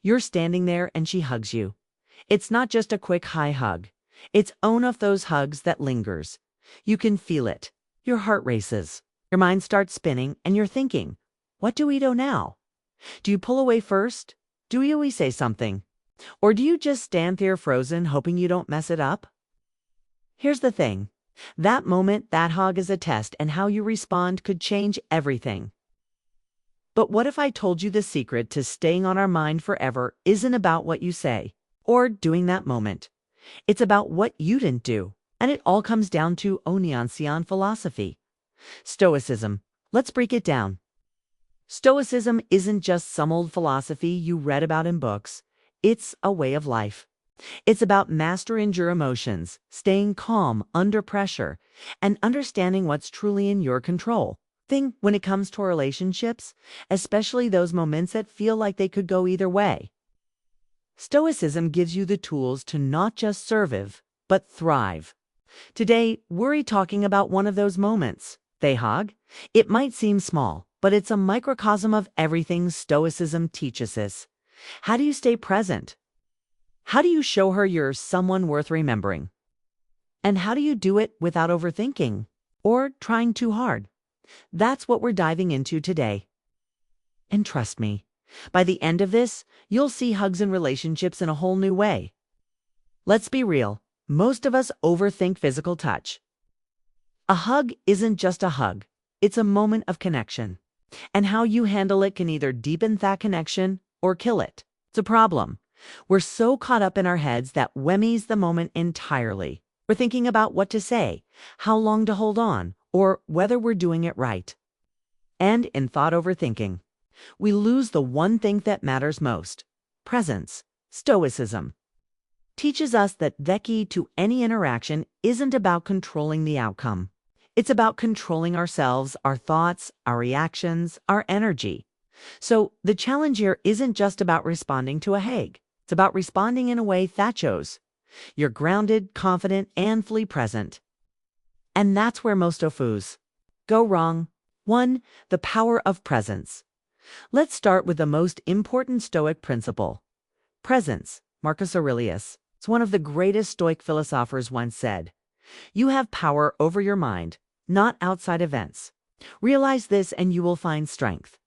You're standing there and she hugs you. It's not just a quick high hug. It's one of those hugs that lingers. You can feel it. Your heart races. Your mind starts spinning and you're thinking, what do we do now? Do you pull away first? Do we say something? Or do you just stand there frozen hoping you don't mess it up? Here's the thing. That moment, that hug is a test, and how you respond could change everything. But what if I told you the secret to staying on our mind forever isn't about what you say or doing that moment? It's about what you didn't do. And it all comes down to Onion philosophy. Stoicism. Let's break it down. Stoicism isn't just some old philosophy you read about in books. It's a way of life. It's about mastering your emotions, staying calm under pressure, and understanding what's truly in your control. When it comes to relationships, especially those moments that feel like they could go either way. Stoicism gives you the tools to not just survive, but thrive. Today, we're talking about one of those moments. They hug. It might seem small, but it's a microcosm of everything Stoicism teaches us. How do you stay present? How do you show her you're someone worth remembering? And how do you do it without overthinking or trying too hard? That's what we're diving into today. And trust me, by the end of this, you'll see hugs and relationships in a whole new way. Let's be real. Most of us overthink physical touch. A hug isn't just a hug. It's a moment of connection. And how you handle it can either deepen that connection or kill it. It's a problem. We're so caught up in our heads that we miss the moment entirely. We're thinking about what to say, how long to hold on, or whether we're doing it right. And in thought overthinking, we lose the one thing that matters most: presence. Stoicism teaches us that the key to any interaction isn't about controlling the outcome. It's about controlling ourselves, our thoughts, our reactions, our energy. So the challenge here isn't just about responding to a hug. It's about responding in a way that shows you're grounded, confident, and fully present. And that's where most ofus go wrong. 1. The power of presence. Let's start with the most important Stoic principle. Presence. Marcus Aurelius, one of the greatest Stoic philosophers, once said, "You have power over your mind, not outside events. Realize this and you will find strength."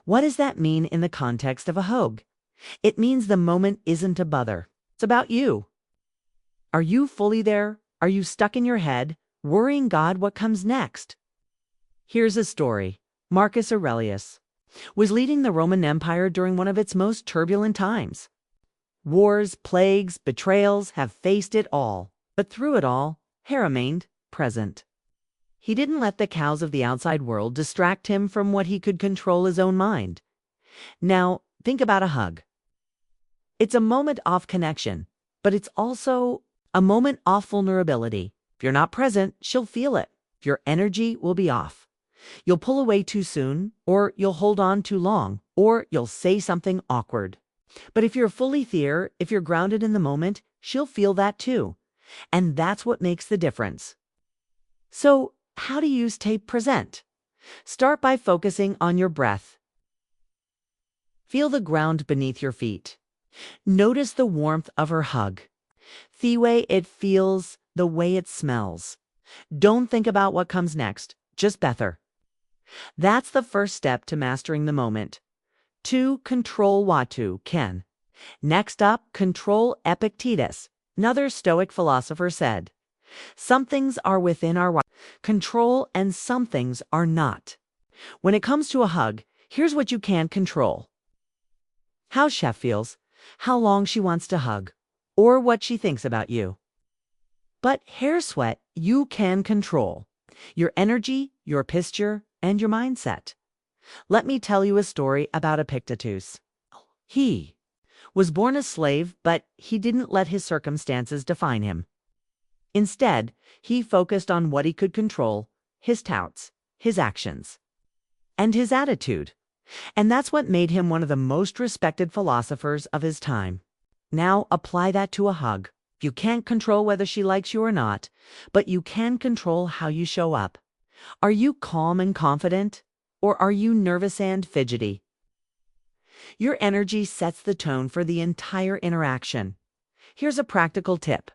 What does that mean in the context of a hug? It means the moment isn't a bother. It's about you. Are you fully there? Are you stuck in your head, worrying God what comes next? Here's a story. Marcus Aurelius was leading the Roman Empire during one of its most turbulent times. Wars, plagues, betrayals have faced it all. But through it all, he remained present. He didn't let the chaos of the outside world distract him from what he could control: his own mind. Now, think about a hug. It's a moment of connection, but it's also a moment of vulnerability. If you're not present, she'll feel it. Your energy will be off. You'll pull away too soon, or you'll hold on too long, or you'll say something awkward. But if you're fully there, if you're grounded in the moment, she'll feel that too. And that's what makes the difference. So, how do you stay present? Start by focusing on your breath. Feel the ground beneath your feet. Notice the warmth of her hug. The way it feels, the way it smells. Don't think about what comes next, just breathe her. That's the first step to mastering the moment. 2. Control what you can. Next up, control Epictetus. Another Stoic philosopher said, "Some things are within our control and some things are not." When it comes to a hug, here's what you can't control: how she feels, how long she wants to hug, or what she thinks about you. But hair sweat you can control: your energy, your posture, and your mindset. Let me tell you a story about Epictetus. He was born a slave, but he didn't let his circumstances define him. Instead, he focused on what he could control: his thoughts, his actions, and his attitude. And that's what made him one of the most respected philosophers of his time. Now apply that to a hug. You can't control whether she likes you or not, but you can control how you show up. Are you calm and confident, or are you nervous and fidgety? Your energy sets the tone for the entire interaction. Here's a practical tip.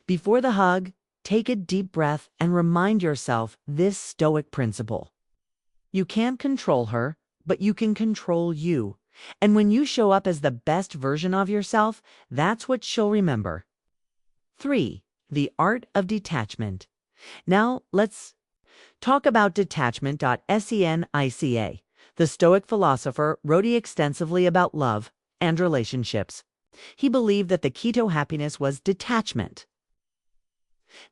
Before the hug, take a deep breath and remind yourself this Stoic principle. You can't control her, but you can control you. And when you show up as the best version of yourself, that's what she'll remember. 3. The art of detachment. Now, let's talk about detachment. Seneca, the Stoic philosopher, wrote extensively about love and relationships. He believed that the key to happiness was detachment.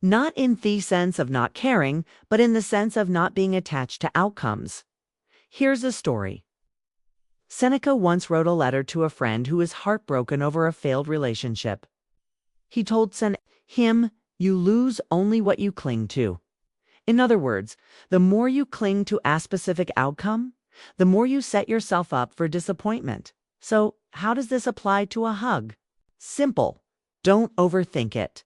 Not in the sense of not caring, but in the sense of not being attached to outcomes. Here's a story. Seneca once wrote a letter to a friend who was heartbroken over a failed relationship. He told him, "You lose only what you cling to." In other words, the more you cling to a specific outcome, the more you set yourself up for disappointment. So, how does this apply to a hug? Simple. Don't overthink it.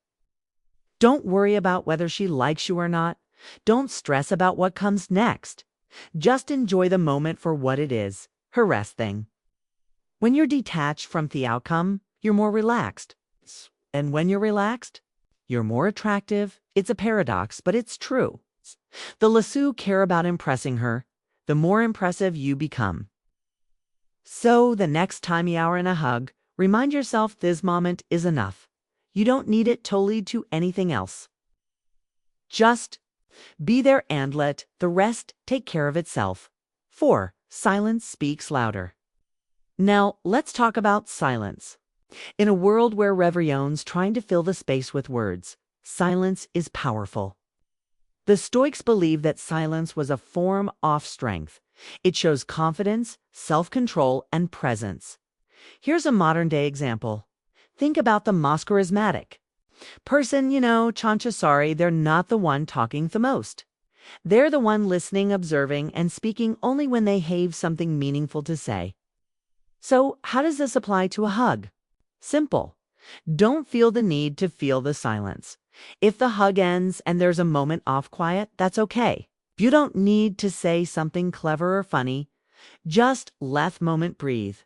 Don't worry about whether she likes you or not. Don't stress about what comes next. Just enjoy the moment for what it is, her rest thing. When you're detached from the outcome, you're more relaxed. And when you're relaxed, you're more attractive. It's a paradox, but it's true. The Lassus care about impressing her, the more impressive you become. So the next time you are in a hug, remind yourself this moment is enough. You don't need it to lead to anything else. Just be there and let the rest take care of itself. 4. Silence speaks louder. Now, let's talk about silence. In a world where everyone's trying to fill the space with words, silence is powerful. The Stoics believed that silence was a form of strength. It shows confidence, self-control, and presence. Here's a modern-day example. Think about the most charismatic person, Chanchasari. They're not the one talking the most. They're the one listening, observing, and speaking only when they have something meaningful to say. So, how does this apply to a hug? Simple. Don't feel the need to feel the silence. If the hug ends and there's a moment of quiet, that's okay. You don't need to say something clever or funny. Just let the moment breathe.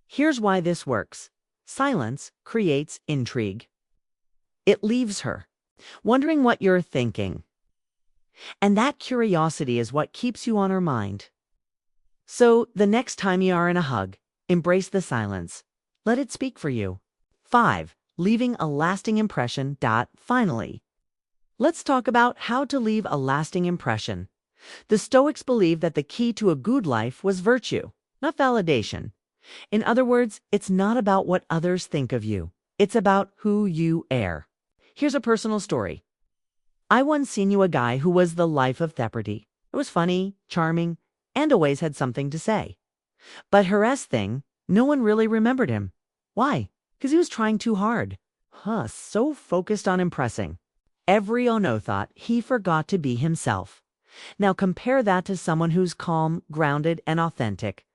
Here's why this works. Silence creates intrigue. It leaves her wondering what you're thinking. And that curiosity is what keeps you on her mind. So the next time you are in a hug, embrace the silence. Let it speak for you. 5. Leaving a lasting impression. Finally, let's talk about how to leave a lasting impression. The Stoics believed that the key to a good life was virtue, not validation. In other words, it's not about what others think of you. It's about who you are. Here's a personal story. I once seen a guy who was the life of Thepperty. It was funny, charming, and always had something to say. But thing, no one really remembered him. Why? Because he was trying too hard. So focused on impressing. Everyone thought he forgot to be himself. Now compare that to someone who's calm, grounded, and authentic.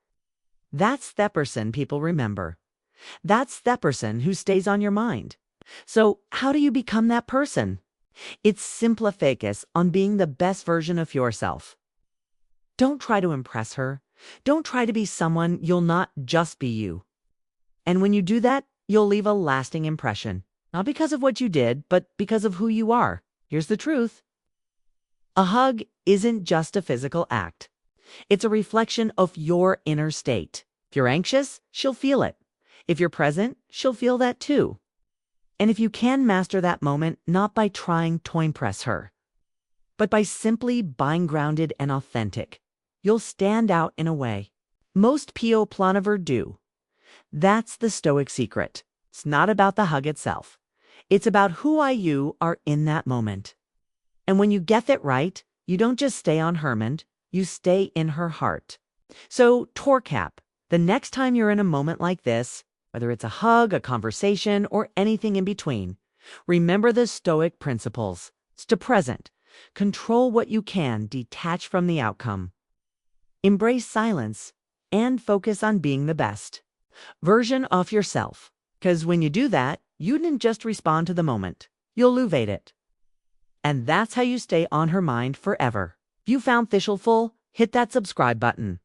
That's the person people remember. That's the person who stays on your mind. So how do you become that person? It's simple focus on being the best version of yourself. Don't try to impress her. Don't try to be someone you'll not. Just be you. And when you do that, you'll leave a lasting impression. Not because of what you did, but because of who you are. Here's the truth. A hug isn't just a physical act. It's a reflection of your inner state. If you're anxious, she'll feel it. If you're present, she'll feel that too. And if you can master that moment, not by trying to impress her, but by simply being grounded and authentic, you'll stand out in a way most people never do. That's the Stoic secret. It's not about the hug itself. It's about who you are in that moment. And when you get that right, you don't just stay on her mind, you stay in her heart. So, Torcap, the next time you're in a moment like this, whether it's a hug, a conversation, or anything in between, remember the Stoic principles. Stay present. Control what you can, detach from the outcome. Embrace silence, and focus on being the best version of yourself. Because when you do that, you didn't just respond to the moment. You'll elevate it. And that's how you stay on her mind forever. If you found this helpful, hit that subscribe button.